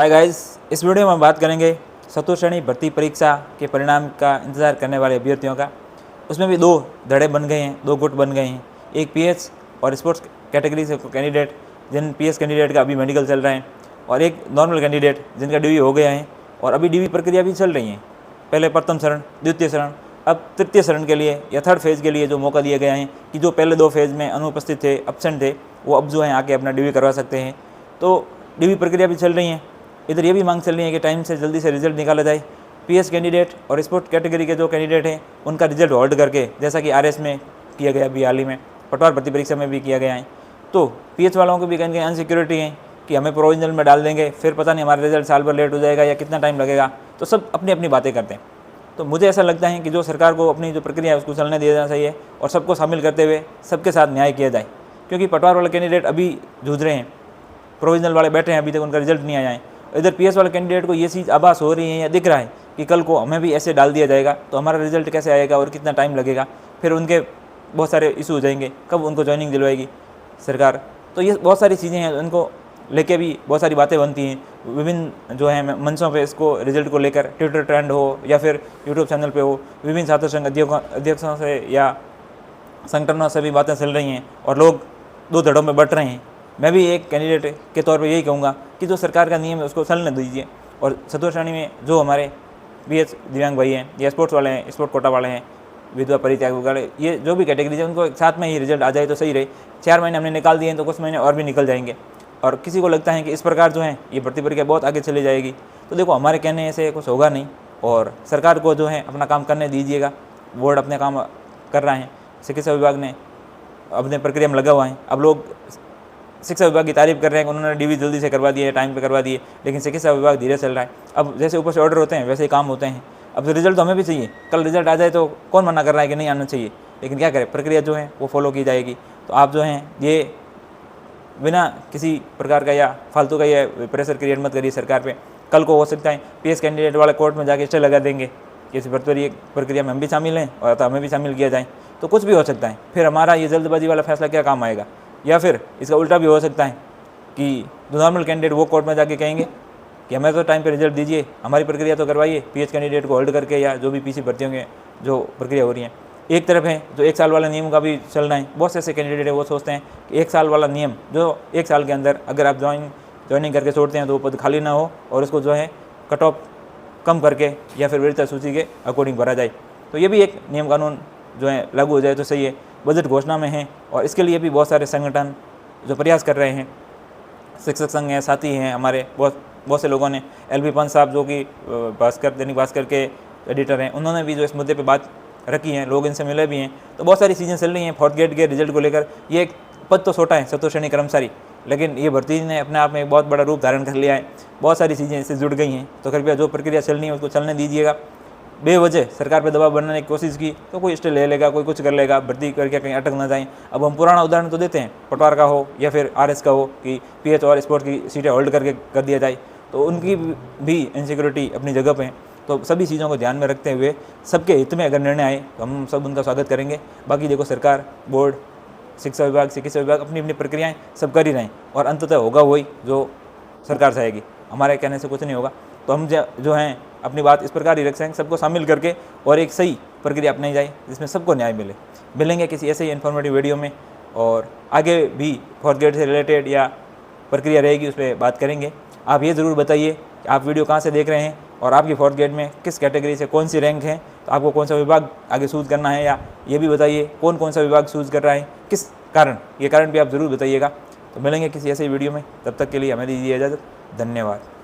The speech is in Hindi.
हाय गाइस, इस वीडियो में हम बात करेंगे चतुर्थ श्रेणी भर्ती परीक्षा के परिणाम का इंतज़ार करने वाले अभ्यर्थियों का। उसमें भी दो धड़े बन गए हैं, दो गुट बन गए हैं। एक पीएच और स्पोर्ट्स कैटेगरी से कैंडिडेट, जिन पीएच कैंडिडेट का अभी मेडिकल चल रहा है, और एक नॉर्मल कैंडिडेट जिनका डीवी हो गया है और अभी डीवी प्रक्रिया भी चल रही है। पहले प्रथम चरण, द्वितीय चरण, अब तृतीय चरण के लिए या थर्ड फेज़ के लिए जो मौका दिया गया है कि जो पहले दो फेज़ में अनुपस्थित थे, एब्सेंट थे, वो अब जो है आके अपना डीवी करवा सकते हैं। तो डीवी प्रक्रिया भी चल रही है। इधर ये भी मांग चल रही है कि टाइम से जल्दी से रिजल्ट निकाला जाए। पीएच कैंडिडेट और स्पोर्ट कैटेगरी के जो कैंडिडेट हैं उनका रिजल्ट होल्ड करके, जैसा कि आरएस में किया गया अभी हाल ही में, पटवार भर्ती परीक्षा में भी किया गया है। तो पीएच वालों को भी कहीं कहीं अनसिक्योरिटी है कि हमें प्रोविजनल में डाल देंगे, फिर पता नहीं हमारा रिजल्ट साल भर लेट हो जाएगा या कितना टाइम लगेगा। तो सब अपनी अपनी बातें करते हैं। तो मुझे ऐसा लगता है कि जो सरकार को अपनी जो प्रक्रिया है उसको चलने दिया जाना चाहिए और सबको शामिल करते हुए सबके साथ न्याय किया जाए। क्योंकि पटवार वाले कैंडिडेट अभी जूझ रहे हैं, प्रोविजनल वाले बैठे हैं, अभी तक उनका रिजल्ट नहीं आया है। इधर पीएस वाले कैंडिडेट को ये चीज़ आभास हो रही है या दिख रहा है कि कल को हमें भी ऐसे डाल दिया जाएगा तो हमारा रिजल्ट कैसे आएगा और कितना टाइम लगेगा, फिर उनके बहुत सारे इशू हो जाएंगे, कब उनको ज्वाइनिंग दिलवाएगी सरकार। तो ये बहुत सारी चीज़ें हैं, उनको लेके भी बहुत सारी बातें बनती हैं। विभिन्न जो है मंचों पे इसको रिजल्ट को लेकर, ट्विटर ट्रेंड हो या फिर यूट्यूब चैनल पे हो, विभिन्न छात्र संघ अध्यक्षों से या संगठनों से भी बातें चल रही हैं और लोग दो धड़ों में बट रहे हैं। मैं भी एक कैंडिडेट के तौर पे यही कहूँगा कि जो सरकार का नियम है उसको चलने दीजिए। और चतुर्थ श्रेणी में जो हमारे पीएच दिव्यांग भाई हैं या स्पोर्ट्स वाले हैं, स्पोर्ट कोटा वाले हैं, विधवा परित्याग वाले, ये जो भी कैटेगरी है उनको साथ में ही रिजल्ट आ जाए तो सही रहे। 4 महीने हमने निकाल दिए हैं तो कुछ महीने और भी निकल जाएंगे। और किसी को लगता है कि इस प्रकार जो है ये भर्ती प्रक्रिया बहुत आगे चली जाएगी, तो देखो हमारे कहने से कुछ होगा नहीं। और सरकार को जो है अपना काम करने दीजिएगा। बोर्ड अपने काम कर रहा है, चिकित्सा विभाग ने अपने प्रक्रिया में लगा हुआ है। अब लोग शिक्षा विभाग की तारीफ कर रहे हैं कि उन्होंने डीवी जल्दी से करवा दिए, टाइम पे करवा दिए, लेकिन चिकित्सा विभाग धीरे चल रहा है। अब जैसे ऊपर से ऑर्डर होते हैं वैसे ही काम होते हैं। अब तो रिजल्ट तो हमें भी चाहिए, कल रिजल्ट आ जाए तो कौन मना कर रहा है कि नहीं आना चाहिए, लेकिन क्या करें, प्रक्रिया जो है वो फॉलो की जाएगी। तो आप जो हैं ये बिना किसी प्रकार का या फालतू का या प्रेशर क्रिएट मत करिए सरकार पे। कल को हो सकता है पीएस कैंडिडेट वाले कोर्ट में जाके स्टे लगा देंगे कि इस भर्ती प्रक्रिया में हम भी शामिल हैं और तो हमें भी शामिल किया जाए, तो कुछ भी हो सकता है। फिर हमारा ये जल्दबाजी वाला फैसला क्या काम आएगा। या फिर इसका उल्टा भी हो सकता है कि जो नॉर्मल कैंडिडेट वो कोर्ट में जाके कहेंगे कि हमें तो टाइम पे रिजल्ट दीजिए, हमारी प्रक्रिया तो करवाइए, पीएच कैंडिडेट को होल्ड करके, या जो भी पीसी भर्तियों के जो प्रक्रिया हो रही है। एक तरफ है जो 1 साल वाला नियम का भी चलना है। बहुत से ऐसे कैंडिडेट है वो सोचते हैं कि 1 साल वाला नियम, जो 1 साल के अंदर अगर आप ज्वाइनिंग करके छोड़ते हैं तो वो पद खाली ना हो और उसको जो है कट ऑफ कम करके या फिर वरीयता सूची के अकॉर्डिंग भरा जाए। तो ये भी एक नियम कानून जो है लागू हो जाए तो सही है। बजट घोषणा में है और इसके लिए भी बहुत सारे संगठन जो प्रयास कर रहे हैं, शिक्षक संघ हैं, साथी हैं हमारे, बहुत से लोगों ने, एलबी पंत साहब जो कि दैनिक भास्कर के एडिटर हैं, उन्होंने भी जो इस मुद्दे पे बात रखी है, लोग इनसे मिले भी हैं। तो बहुत सारी चीज़ें चल रही हैं। फोर्थ ग्रेड के रिजल्ट को लेकर ये एक पद तो छोटा है, चतुर्थ श्रेणी कर्मचारी, लेकिन ये भर्ती ने अपने आप में एक बहुत बड़ा रूप धारण कर लिया है। बहुत सारी चीज़ें इससे जुड़ गई हैं। तो कृपया जो प्रक्रिया चलनी है उसको चलने दीजिएगा। बेवजह सरकार पे दबाव बनाने की कोशिश की तो कोई स्टे ले लेगा, कोई कुछ कर लेगा, भर्ती करके कहीं अटक ना जाए। अब हम पुराना उदाहरण तो देते हैं, पटवार का हो या फिर आरएस का हो, कि पीएच और स्पोर्ट की सीटें होल्ड करके कर दिया जाए, तो उनकी भी इनसिक्योरिटी अपनी जगह पे है। तो सभी चीज़ों को ध्यान में रखते हुए सबके हित में अगर निर्णय आए तो हम सब उनका स्वागत करेंगे। बाकी देखो सरकार, बोर्ड, शिक्षा विभाग, चिकित्सा विभाग अपनी अपनी प्रक्रियाएँ सब कर ही रहे हैं और अंततः होगा वही जो सरकार चाहेगी। हमारे कहने से कुछ नहीं होगा। तो हम जो हैं अपनी बात इस प्रकार ही रख सकें, सबको शामिल करके, और एक सही प्रक्रिया अपनाई जाए जिसमें सबको न्याय मिले। मिलेंगे किसी ऐसे ही इन्फॉर्मेटिव वीडियो में, और आगे भी फोर्थ ग्रेड से रिलेटेड या प्रक्रिया रहेगी उस पर बात करेंगे। आप ये ज़रूर बताइए कि आप वीडियो कहाँ से देख रहे हैं और आपकी फोर्थ ग्रेड में किस कैटेगरी से कौन सी रैंक है, तो आपको कौन सा विभाग आगे चूज़ करना है, या ये भी बताइए कौन सा विभाग चूज़ कर रहा है, किस कारण, ये कारण भी आप ज़रूर बताइएगा। तो मिलेंगे किसी ऐसे वीडियो में, तब तक के लिए हमें दीजिए इजाज़त। धन्यवाद।